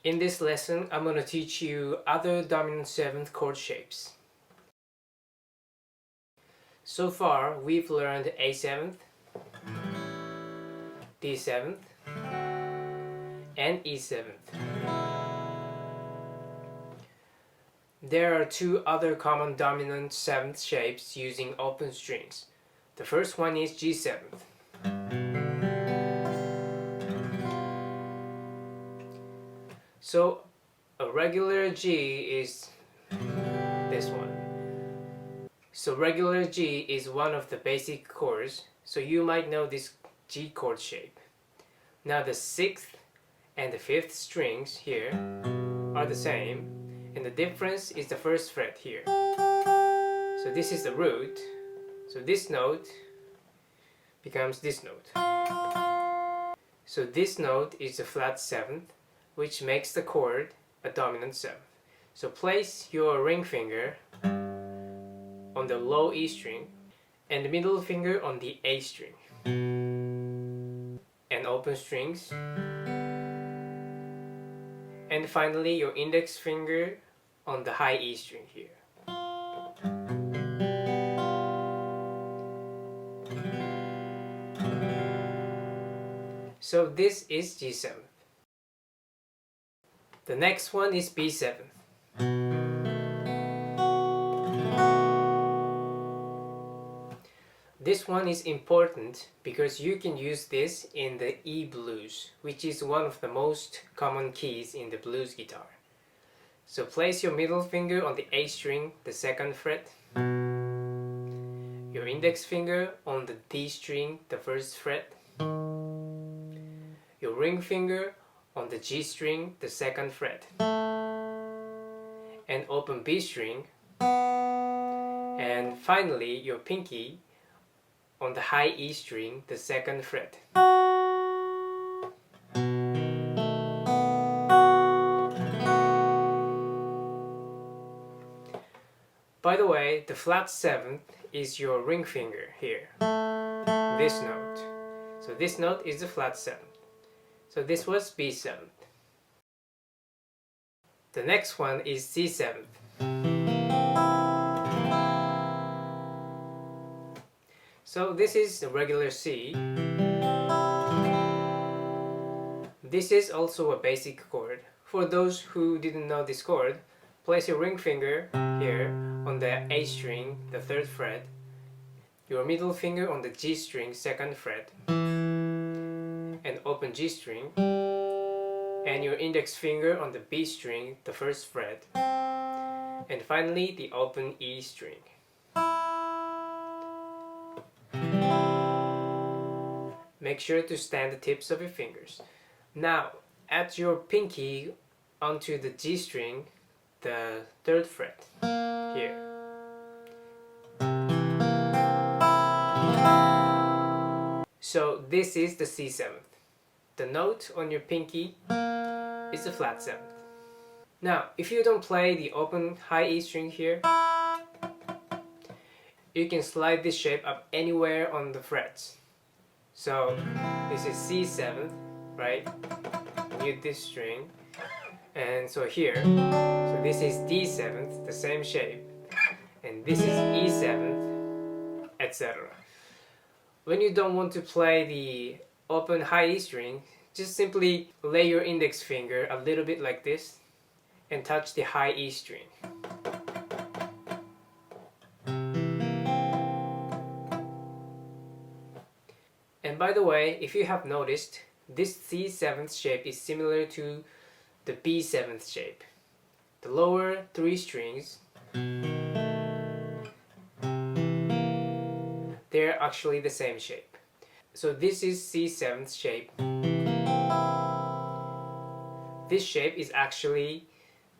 In this lesson, I'm going to teach you other dominant 7th chord shapes. So far, we've learned A7th, D7th, and E7th. There are two other common dominant 7th shapes using open strings. The first one is G7th. So a regular G is this one. So regular G is one of the basic chords, so you might know this G chord shape. Now the 6th and the 5th strings here are the same, and the difference is the first fret here. So this is the root, so this note becomes this note. So this note is the flat 7th, which makes the chord a dominant 7th. So place your ring finger on the low E string and the middle finger on the A string and open strings, and finally your index finger on the high E string here. So this is G7. The next one is B7. This one is important because you can use this in the E blues, which is one of the most common keys in the blues guitar. So place your middle finger on the A string, the 2nd fret, your index finger on the D string, the 1st fret, your ring finger on the G string, the 2nd fret, and open B string, and finally your pinky on the high E string, the 2nd fret. By the way, the flat 7th is your ring finger here, this note. So this note is the flat 7th. So this was B7th. The next one is C7th. So this is the regular C. This is also a basic chord. For those who didn't know this chord, place your ring finger here on the A string, the 3rd fret, your middle finger on the G string, 2nd fret, and open G string, and your index finger on the B string, the 1st fret, and finally the open E string. Make sure to stand the tips of your fingers. Now, add your pinky onto the G string, the 3rd fret, here. So this is the C7th. The note on your pinky is the flat 7th. Now, if you don't play the open high E string here, you can slide this shape up anywhere on the frets. So this is C7th, right? Mute this string, and so here, so this is D7th, the same shape, and this is E7th, etc. When you don't want to play the open high E string, just simply lay your index finger a little bit like this and touch the high E string. And by the way, if you have noticed, this C7th shape is similar to the B7th shape. The lower 3 strings, they're actually the same shape. So this is C7th shape. This shape is actually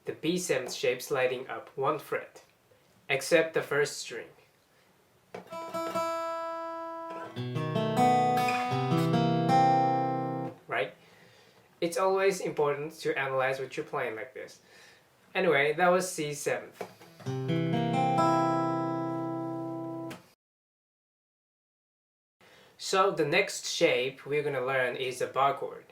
the B7th shape sliding up 1 fret, except the 1st string. Right? It's always important to analyze what you're playing like this. Anyway, that was C7th. So the next shape we're going to learn is a bar chord.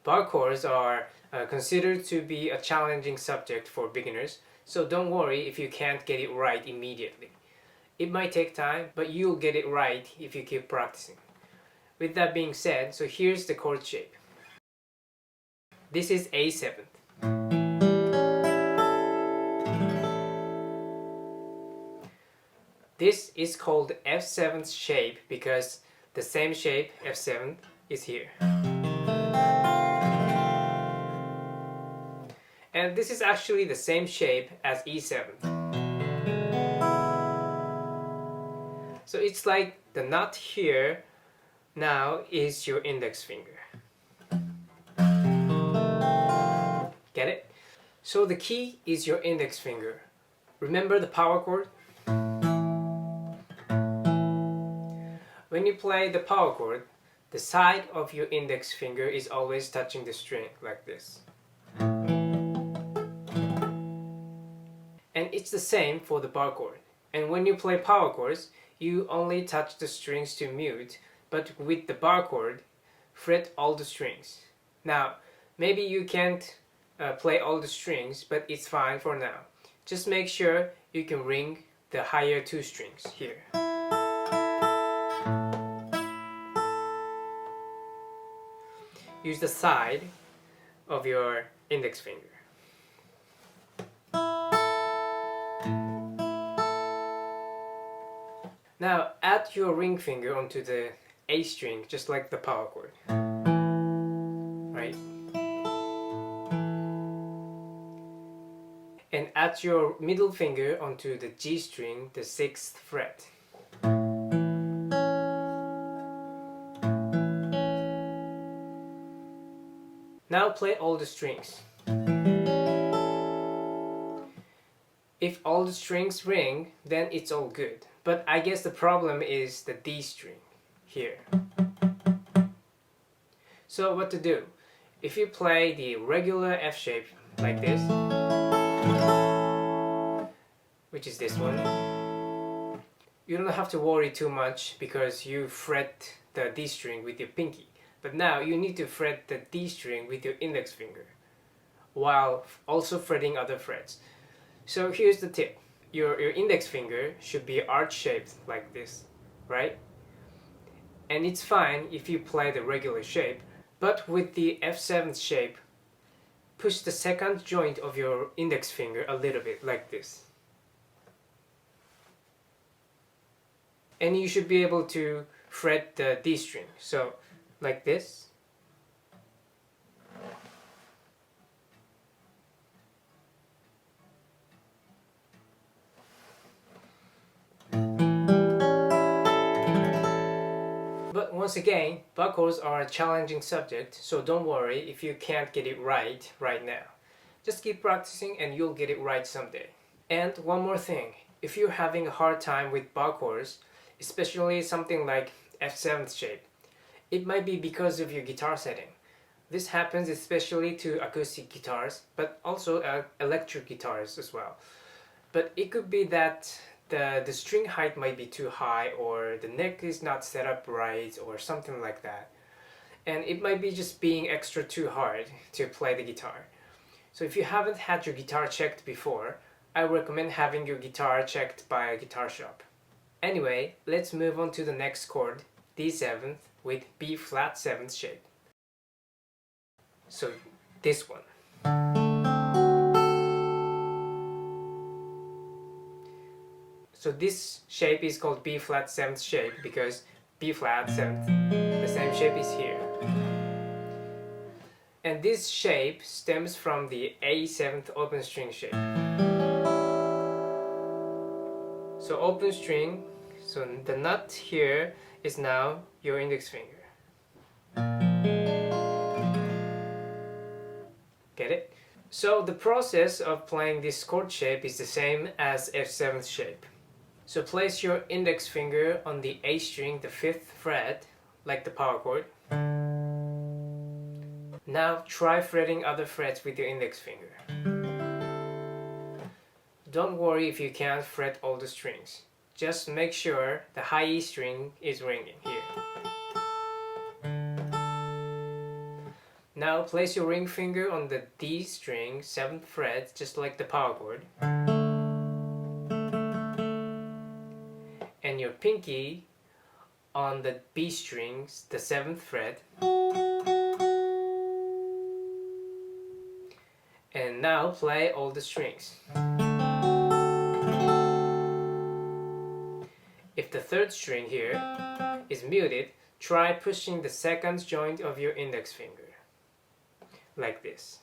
Bar chords are considered to be a challenging subject for beginners, so don't worry if you can't get it right immediately. It might take time, but you'll get it right if you keep practicing. With that being said, so here's the chord shape. This is A7. This is called F7th shape because the same shape, F7, is here. And this is actually the same shape as E7. So it's like the nut here now is your index finger. Get it? So the key is your index finger. Remember the power chord? When you play the power chord, the side of your index finger is always touching the string like this. And it's the same for the bar chord. And when you play power chords, you only touch the strings to mute, but with the bar chord, fret all the strings. Now, maybe you can't play all the strings, but it's fine for now. Just make sure you can ring the higher two strings here. Use the side of your index finger. Now add your ring finger onto the A string just like the power chord. Right? And add your middle finger onto the G string, the 6th fret. Now play all the strings. If all the strings ring, then it's all good. But I guess the problem is the D string here. So what to do? If you play the regular F shape like this, which is this one, you don't have to worry too much because you fret the D string with your pinky. But now you need to fret the D string with your index finger while also fretting other frets. So here's the tip. Your index finger should be arch-shaped like this, right? And it's fine if you play the regular shape, but with the F7th shape, push the second joint of your index finger a little bit like this. And you should be able to fret the D string. So like this. But once again, bar chords are a challenging subject, so don't worry if you can't get it right now. Just keep practicing and you'll get it right someday. And one more thing, if you're having a hard time with bar chords, especially something like F7th shape, it might be because of your guitar setting. This happens especially to acoustic guitars, but also electric guitars as well. But it could be that the string height might be too high, or the neck is not set up right, or something like that. And it might be just being extra too hard to play the guitar. So if you haven't had your guitar checked before, I recommend having your guitar checked by a guitar shop. Anyway, let's move on to the next chord, D7th with B flat 7th shape. So this one. So this shape is called B flat 7th shape because B flat 7th, the same shape is here. And this shape stems from the A7th open string shape. So open string, so the nut here is now your index finger. Get it? So the process of playing this chord shape is the same as F7th shape. So place your index finger on the A string, the 5th fret, like the power chord. Now try fretting other frets with your index finger. Don't worry if you can't fret all the strings. Just make sure the high E string is ringing here. Now place your ring finger on the D string, 7th fret, just like the power chord. And your pinky on the B strings, the 7th fret. And now play all the strings. If the 3rd string here is muted, try pushing the 2nd joint of your index finger, like this.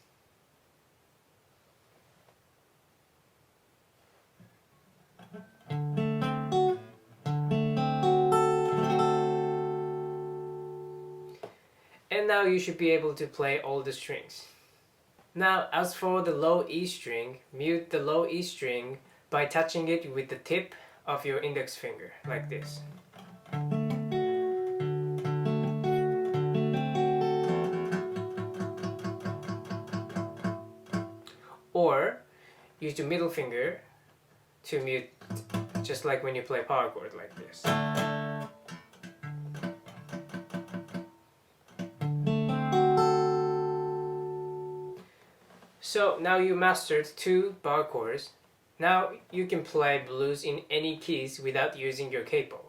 And now you should be able to play all the strings. Now, as for the low E string, mute the low E string by touching it with the tip of your index finger, like this. Or use the middle finger to mute, just like when you play power chord, like this. So now you mastered 2 bar chords. Now you can play blues in any keys without using your capo.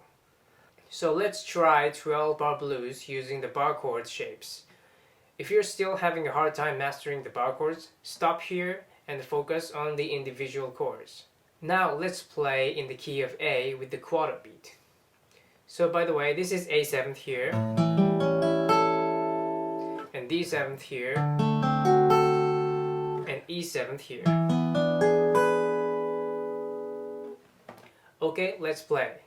So let's try 12 bar blues using the bar chord shapes. If you're still having a hard time mastering the bar chords, stop here and focus on the individual chords. Now let's play in the key of A with the quarter beat. So by the way, this is A7th here, and D7th here, and E7th here. Okay, let's play.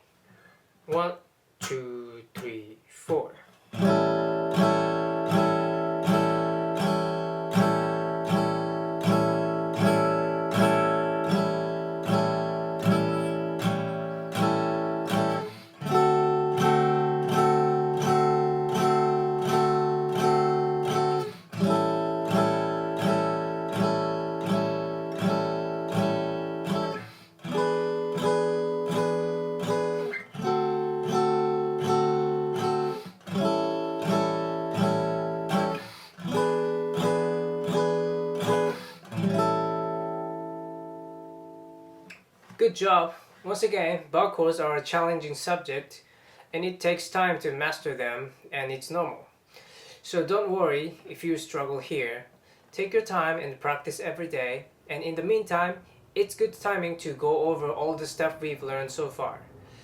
1, 2, 3, 4. Good job! Once again, bar chords are a challenging subject and it takes time to master them, and it's normal. So don't worry if you struggle here. Take your time and practice every day, and in the meantime, it's good timing to go over all the stuff we've learned so far.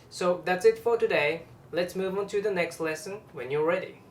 So that's it for today. Let's move on to the next lesson when you're ready.